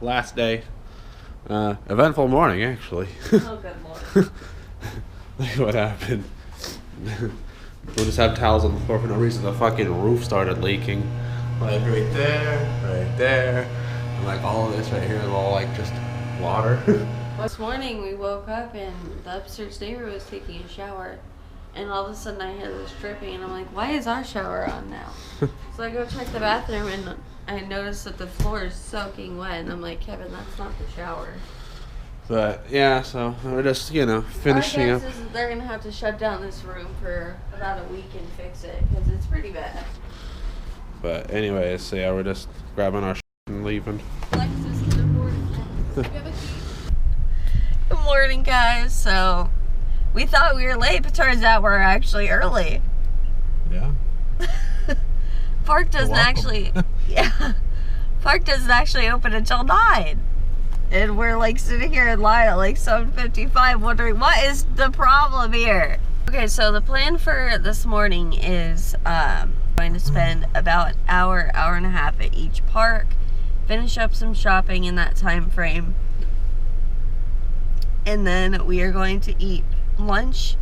Last day. Eventful morning, actually. Oh, good lord. Look at what happened. We'll just have towels on the floor for no reason. The fucking roof started leaking. Like right there. And like all of this right here is all like just water. This morning we woke up and the upstairs neighbor was taking a shower. And all of a sudden I hear this dripping and I'm like, why is our shower on now? So I go check the bathroom and I noticed that the floor is soaking wet. And I'm like, Kevin, that's not the shower. But yeah, so we're just, finishing up. Our guess is they're going to have to shut down this room for about a week and fix it because it's pretty bad. But anyways, so yeah, we're just grabbing our and leaving. Good morning, guys. So we thought we were late, but turns out we're actually early. Yeah. Park doesn't actually, Park doesn't actually open until 9. And we're like sitting here in line at like 7:55 wondering what is the problem here. Okay, so the plan for this morning is going to spend about an hour and a half at each park, finish up some shopping in that time frame, and then we are going to eat lunch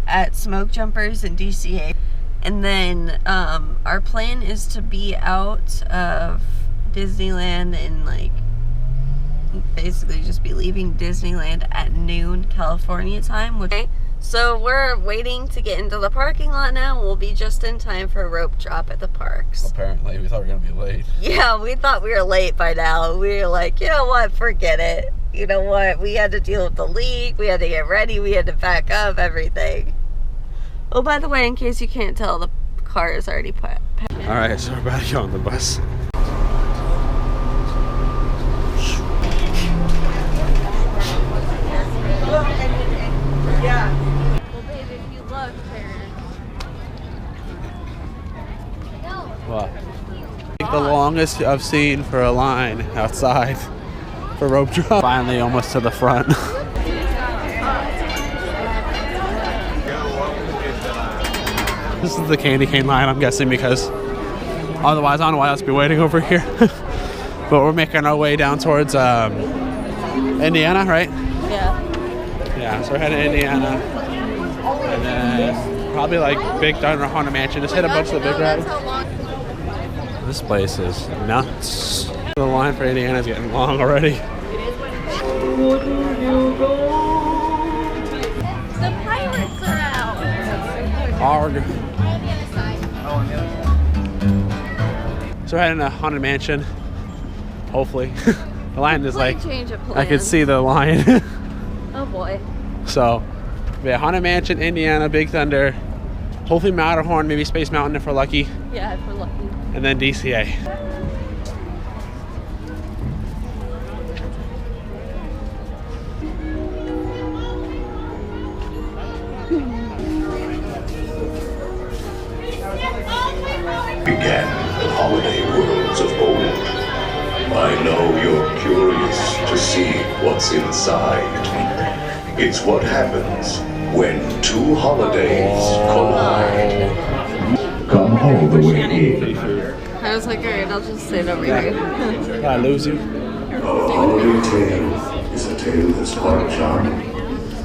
at Smoke Jumpers in DCA. And then our plan is to be out of Disneyland and like basically just be leaving Disneyland at noon California time. Okay, so we're waiting to get into the parking lot now. We'll be just in time for a rope drop at the parks. Apparently, we thought we were gonna be late. Yeah, we thought we were late by now. We were like, you know what, forget it. You know what, we had to deal with the leak, we had to get ready, we had to pack up everything. Oh, by the way, in case you can't tell, the car is already packed. Alright, so we're about to go on the bus. Yeah. Well, babe, if you look, What? The longest I've seen for a line outside for rope drop. Finally, almost to the front. This is the candy cane line, I'm guessing, because otherwise I don't know why else be waiting over here. But we're making our way down towards Indiana, right? Yeah. Yeah, so we're heading to Indiana. And then probably like Big Thunder, Haunted Mansion. Just hit a bunch of the big rides. This place is nuts. The line for Indiana is getting long already. The pirates are out. Arg. So we're heading to Haunted Mansion. Hopefully. The line is like, I could see the line. Oh boy. So, yeah, Haunted Mansion, Indiana, Big Thunder, hopefully Matterhorn, maybe Space Mountain if we're lucky. Yeah, if we're lucky. And then DCA. Began the holiday worlds of old. I know you're curious to see what's inside. It's what happens when two holidays collide. Come all the way in. I was like, alright, I'll just sit over here. Did I lose you? A holiday tale is a tale that's quite charming.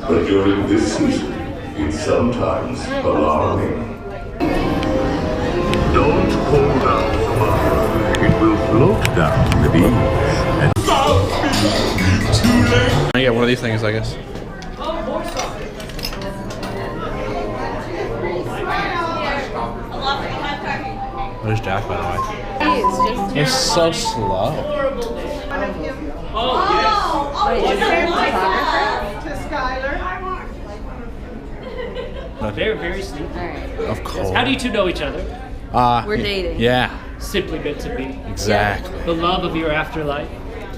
But during this season, it's sometimes alarming. Don't pull down the bar. It will float down the beach. I get one of these things, I guess. Where's Jack, by the way? He's so slow. They're very sneaky. Of course. How do you two know each other? We're dating. Yeah, Simply meant to be. exactly. The love of your afterlife.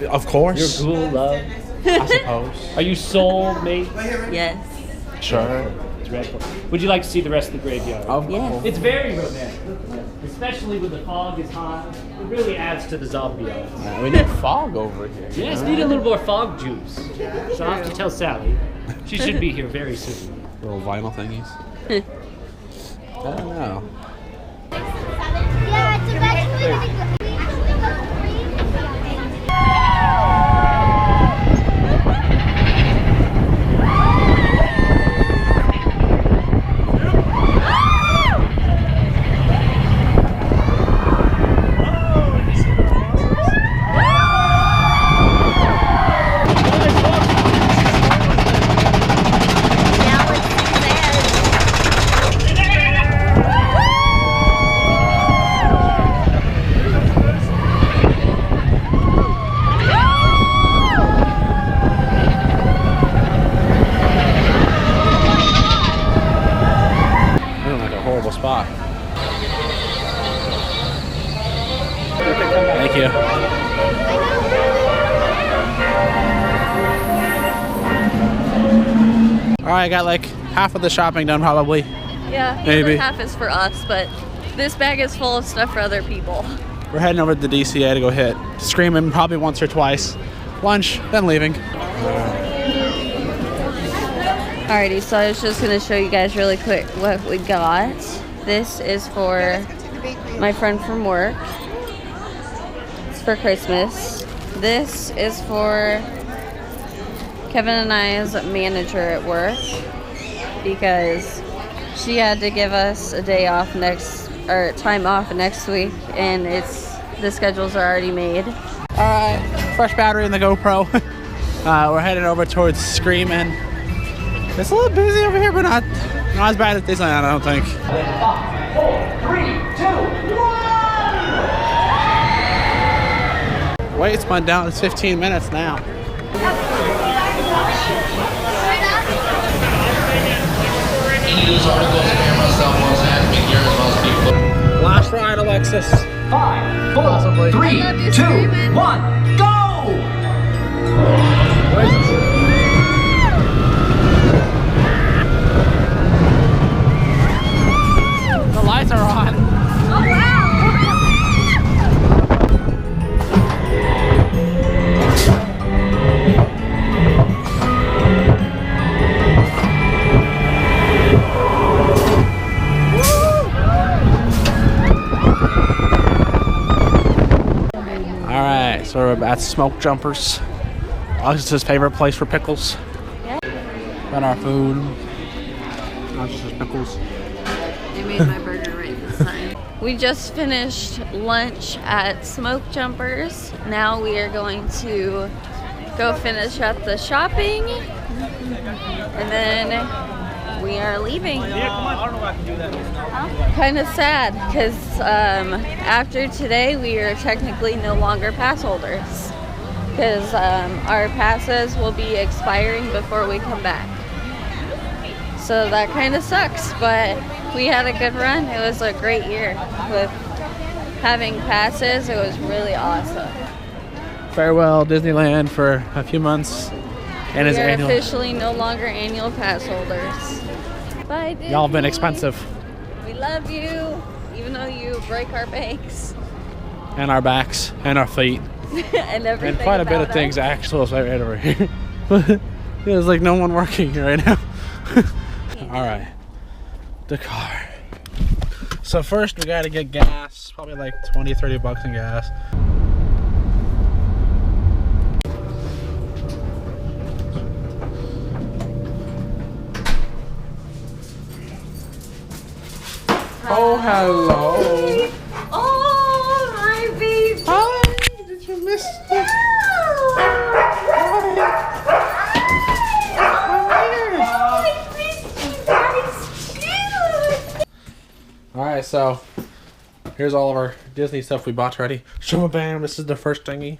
Of course. Your ghoul love. I suppose. Are you soulmates? Yes. Sure. Dreadful. Would you like to see the rest of the graveyard? Of Yes. course. It's very romantic, especially when the fog is high. It really adds to the zombie art. We need fog over here. Yes, need a little more fog juice. So I'll have to tell Sally. She should be here very soon. Little vinyl thingies. I don't know. Yeah, it's eventually gonna go. Alright, I got like half of the shopping done probably. Yeah, maybe. half is for us, but this bag is full of stuff for other people. We're heading over to the DCA to go hit Screaming probably once or twice. Lunch, then leaving. Alrighty, so I was just gonna show you guys really quick what we got. This is for my friend from work. It's for Christmas. This is for Kevin and I's manager at work because she had to give us a day off time off next week, and the schedules are already made. Alright, fresh battery in the GoPro. We're heading over towards Screaming. It's a little busy over here, but not as bad as Disneyland, I don't think. 5, 4, 3, 2, 1. Wait's been down to 15 minutes now. News articles, camera, cell phones, and figures must be put. Last ride, Alexis. 5, 4, Possibly. 3, 2, 1, go! The lights are on. Oh wow! Alright, so we're at Smoke Jumpers. Alexis's favorite place for pickles. Yeah. Got our food. Alexis's pickles. They made my burger right this time. We just finished lunch at Smoke Jumpers. Now we are going to go finish up the shopping. And then we are leaving. Kind of sad because after today we are technically no longer pass holders because our passes will be expiring before we come back. So that kind of sucks, but we had a good run. It was a great year with having passes. It was really awesome. Farewell Disneyland for a few months. And his We are annual. officially no longer annual pass holders. Bye, Disney. Y'all have been expensive. We love you, even though you break our banks And our backs. And our feet. and everything. And quite a bit about of things us. actual right over here. There's like no one working here right now. Alright. The car. So first we gotta get gas. Probably like 20-30 bucks in gas. Oh, hello. Oh, my baby. Hi. Did you miss it? Alright, so here's all of our Disney stuff we bought already. Bam, this is the first thingy.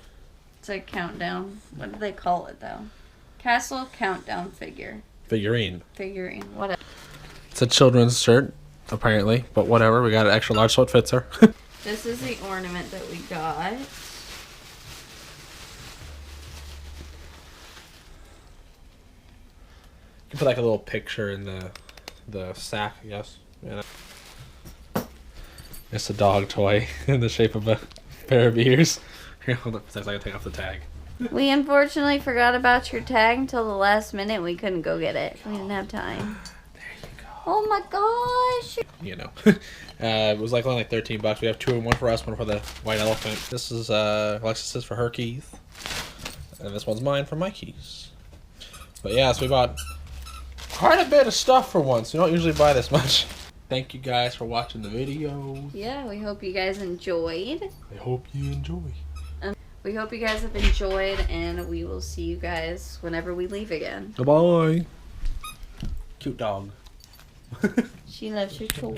It's a countdown. What do they call it though? Castle countdown Figurine. figurine. Whatever. It's a children's shirt, apparently, but whatever. We got it extra large so it fits her. This is the ornament that we got. You can put like a little picture in the sack, I guess. Yeah. It's a dog toy in the shape of a pair of ears. Here, hold up a second, I gotta take off the tag. We unfortunately forgot about your tag until the last minute. We couldn't go get it. We didn't have time. There you go. Oh my gosh. You know. It was like only like 13 bucks. We have two, one for us, one for the white elephant. This is Alexis's for her keys. And this one's mine for my keys. But yeah, so we bought quite a bit of stuff for once. We don't usually buy this much. Thank you guys for watching the video. Yeah, we hope you guys enjoyed. I hope you enjoy. We hope you guys have enjoyed, and we will see you guys whenever we leave again. Goodbye. Cute dog. She loves your toy.